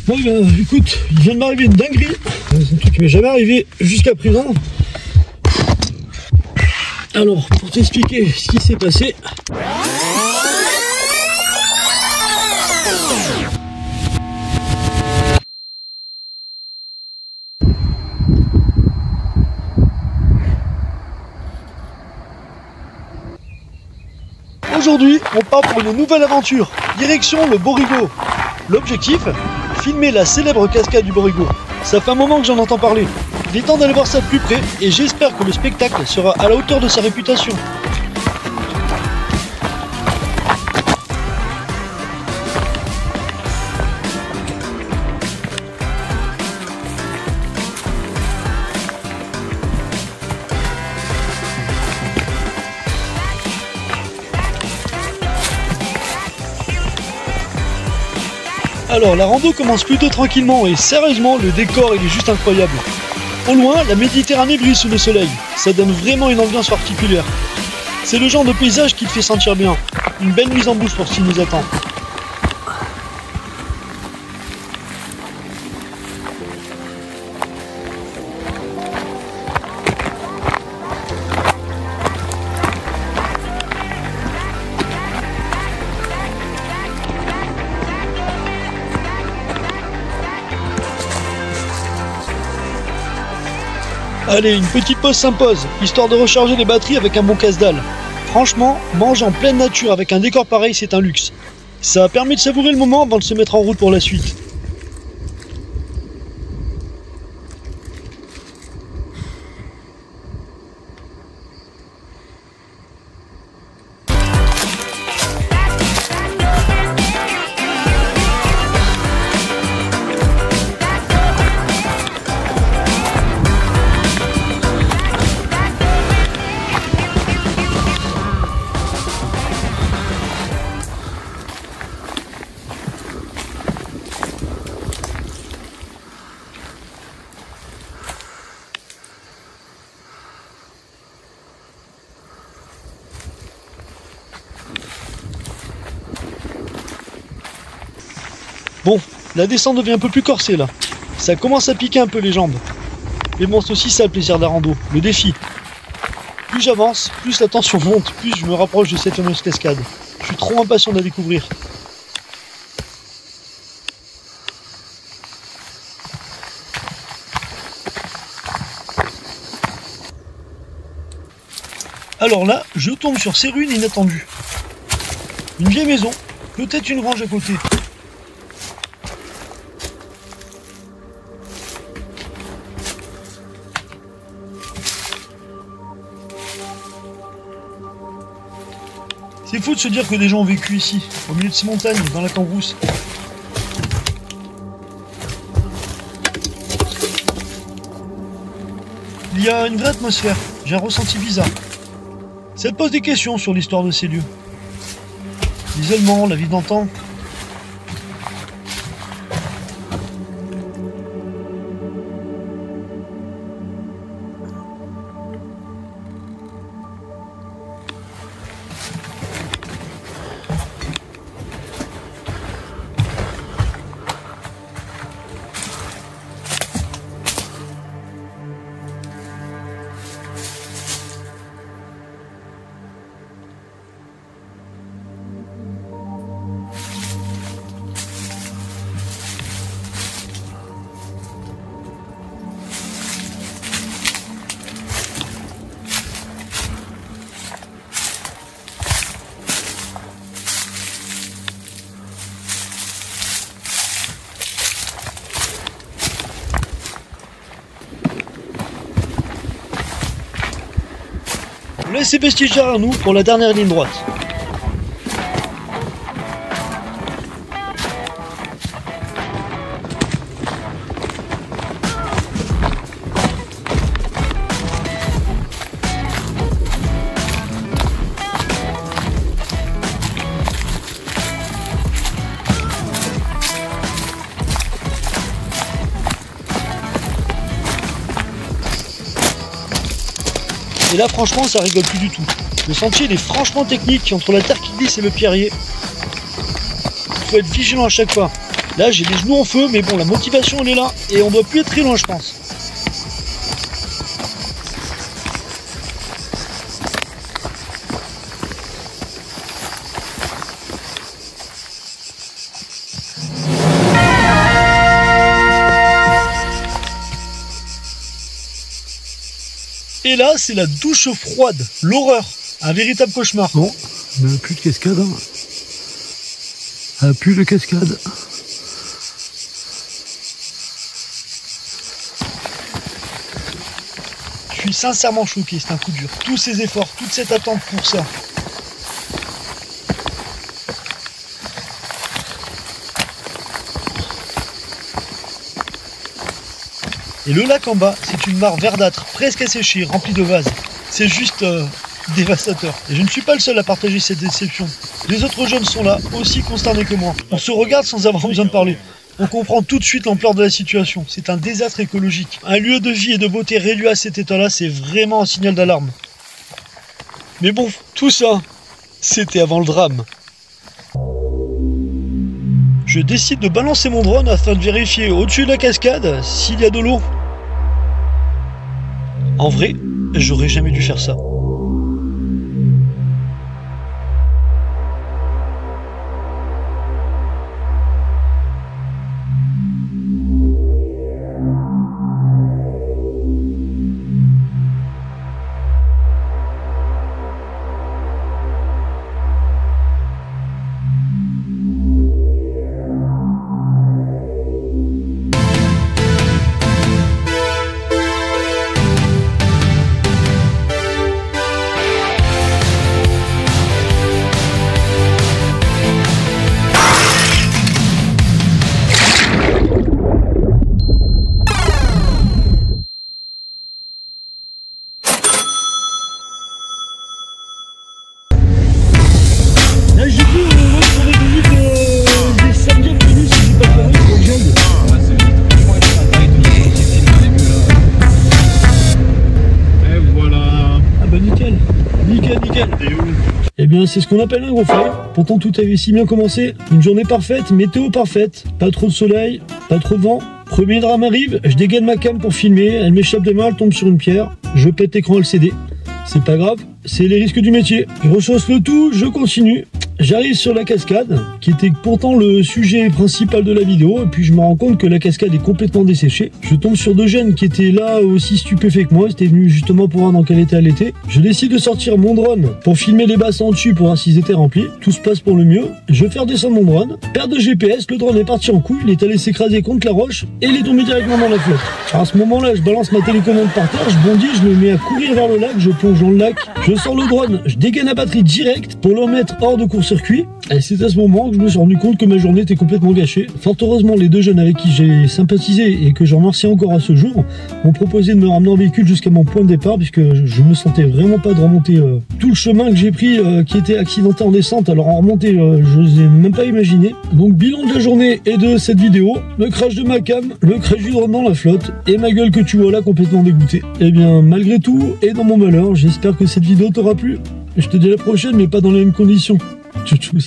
Bon ben écoute, il vient de m'arriver une dinguerie. C'est un truc qui m'est jamais arrivé jusqu'à présent. Alors, pour t'expliquer ce qui s'est passé. Aujourd'hui, on part pour une nouvelle aventure, direction le Borigo. L'objectif, filmer la célèbre cascade du Borigo. Ça fait un moment que j'en entends parler. Il est temps d'aller voir ça de plus près et j'espère que le spectacle sera à la hauteur de sa réputation. Alors la rando commence plutôt tranquillement et sérieusement le décor il est juste incroyable. Au loin, la Méditerranée brille sous le soleil, ça donne vraiment une ambiance particulière. C'est le genre de paysage qui te fait sentir bien, une belle mise en bouche pour ce qui nous attend. Allez, une petite pause s'impose, histoire de recharger les batteries avec un bon casse-dalle. Franchement, manger en pleine nature avec un décor pareil, c'est un luxe. Ça a permis de savourer le moment avant de se mettre en route pour la suite. Bon, la descente devient un peu plus corsée là. Ça commence à piquer un peu les jambes. Mais bon, c'est aussi ça le plaisir de la rando, le défi. Plus j'avance, plus la tension monte, plus je me rapproche de cette fameuse cascade. Je suis trop impatient de la découvrir. Alors là, je tombe sur ces ruines inattendues. Une vieille maison, peut-être une grange à côté. C'est fou de se dire que des gens ont vécu ici, au milieu de ces montagnes, dans la Cambrousse. Il y a une vraie atmosphère, j'ai un ressenti bizarre. Ça te pose des questions sur l'histoire de ces lieux. L'isolement, la vie d'antan. On laisse ces vestiges derrière nous pour la dernière ligne droite. Et là franchement ça rigole plus du tout. Le sentier il est franchement technique entre la terre qui glisse et le pierrier. Il faut être vigilant à chaque pas. Là j'ai les genoux en feu, mais bon, la motivation elle est là, et on doit plus être très loin je pense. Et là, c'est la douche froide, l'horreur, un véritable cauchemar. Bon, mais plus de cascade. Hein. Plus de cascade. Je suis sincèrement choqué, c'est un coup dur. Tous ces efforts, toute cette attente pour ça. Et le lac en bas, c'est une mare verdâtre, presque asséchée, remplie de vases. C'est juste dévastateur. Et je ne suis pas le seul à partager cette déception. Les autres jeunes sont là, aussi consternés que moi. On se regarde sans avoir besoin de parler. On comprend tout de suite l'ampleur de la situation. C'est un désastre écologique. Un lieu de vie et de beauté réduit à cet état-là, c'est vraiment un signal d'alarme. Mais bon, tout ça, c'était avant le drame. Je décide de balancer mon drone afin de vérifier au-dessus de la cascade s'il y a de l'eau. En vrai, j'aurais jamais dû faire ça. Là j'ai vu l'autre sur les minutes des samedis après-midi si j'ai pas de conneries, c'est le jungle. Et voilà. Ah bah nickel, nickel. Eh bien c'est ce qu'on appelle un gros fail. Pourtant tout avait si bien commencé. Une journée parfaite, météo parfaite, pas trop de soleil, pas trop de vent. Premier drame arrive, je dégaine ma cam pour filmer, elle m'échappe des mains, elle tombe sur une pierre, je pète l'écran LCD. C'est pas grave, c'est les risques du métier. Je rechausse le tout, je continue. J'arrive sur la cascade, qui était pourtant le sujet principal de la vidéo, et puis je me rends compte que la cascade est complètement desséchée. Je tombe sur deux jeunes qui étaient là aussi stupéfaits que moi, ils étaient venus justement pour voir dans quel état elle était. Je décide de sortir mon drone pour filmer les bassins en dessus pour voir s'ils étaient remplis. Tout se passe pour le mieux. Je vais faire descendre mon drone. Perte de GPS, le drone est parti en couille, il est allé s'écraser contre la roche, et il est tombé directement dans la flotte. Alors à ce moment-là, je balance ma télécommande par terre, je bondis, je me mets à courir vers le lac, je plonge dans le lac, je sors le drone, je dégaine la batterie direct pour le remettre hors de court-circuit. Et c'est à ce moment que je me suis rendu compte que ma journée était complètement gâchée. Fort heureusement, les deux jeunes avec qui j'ai sympathisé et que je remercie encore à ce jour m'ont proposé de me ramener en véhicule jusqu'à mon point de départ, puisque je me sentais vraiment pas de remonter tout le chemin que j'ai pris qui était accidenté en descente. Alors en remontée, je n'osais même pas imaginer. Donc bilan de la journée et de cette vidéo, le crash de ma cam, le crash du drone dans la flotte et ma gueule que tu vois là complètement dégoûtée. Et bien malgré tout et dans mon malheur, j'espère que cette vidéo t'aura plu. Je te dis à la prochaine, mais pas dans les mêmes conditions. Tchou tchou.